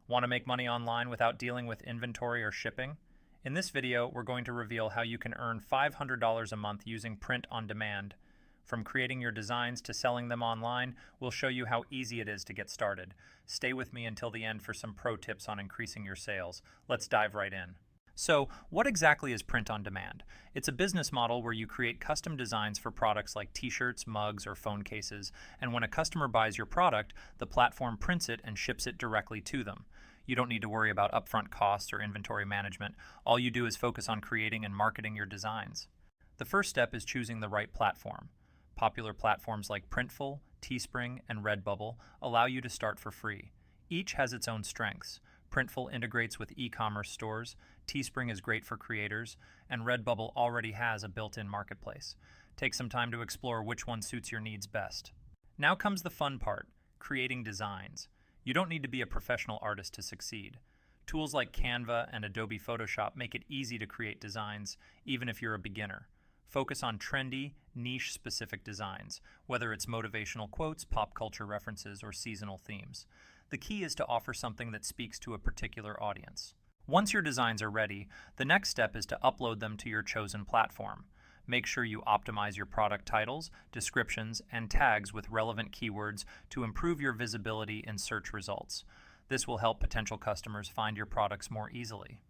Want to make money online without dealing with inventory or shipping? In this video, we're going to reveal how you can earn $500 a month using print on demand. From creating your designs to selling them online, we'll show you how easy it is to get started. Stay with me until the end for some pro tips on increasing your sales. Let's dive right in. So, what exactly is print on demand? It's a business model where you create custom designs for products like t-shirts, mugs, or phone cases, and when a customer buys your product, the platform prints it and ships it directly to them. You don't need to worry about upfront costs or inventory management. All you do is focus on creating and marketing your designs. The first step is choosing the right platform. Popular platforms like Printful, Teespring, and Redbubble allow you to start for free. Each has its own strengths. Printful integrates with e-commerce stores, Teespring is great for creators, and Redbubble already has a built-in marketplace. Take some time to explore which one suits your needs best. Now comes the fun part, creating designs. You don't need to be a professional artist to succeed. Tools like Canva and Adobe Photoshop make it easy to create designs, even if you're a beginner. Focus on trendy, niche-specific designs, whether it's motivational quotes, pop culture references, or seasonal themes. The key is to offer something that speaks to a particular audience. Once your designs are ready, the next step is to upload them to your chosen platform. Make sure you optimize your product titles, descriptions, and tags with relevant keywords to improve your visibility in search results. This will help potential customers find your products more easily.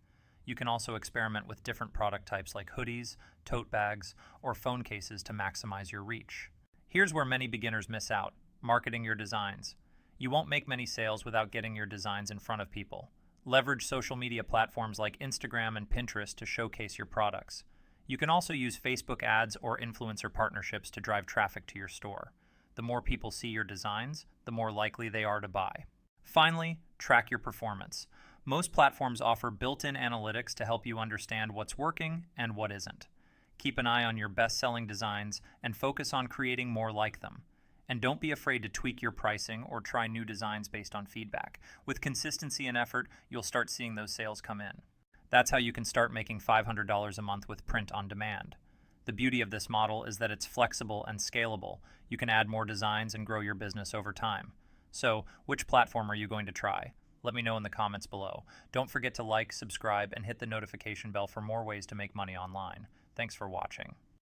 You can also experiment with different product types like hoodies, tote bags, or phone cases to maximize your reach. Here's where many beginners miss out: marketing your designs. You won't make many sales without getting your designs in front of people. Leverage social media platforms like Instagram and Pinterest to showcase your products. You can also use Facebook ads or influencer partnerships to drive traffic to your store. The more people see your designs, the more likely they are to buy. Finally, track your performance. Most platforms offer built-in analytics to help you understand what's working and what isn't. Keep an eye on your best-selling designs and focus on creating more like them. And don't be afraid to tweak your pricing or try new designs based on feedback. With consistency and effort, you'll start seeing those sales come in. That's how you can start making $500 a month with print on demand. The beauty of this model is that it's flexible and scalable. You can add more designs and grow your business over time. So, which platform are you going to try? Let me know in the comments below. Don't forget to like, subscribe, and hit the notification bell for more ways to make money online. Thanks for watching.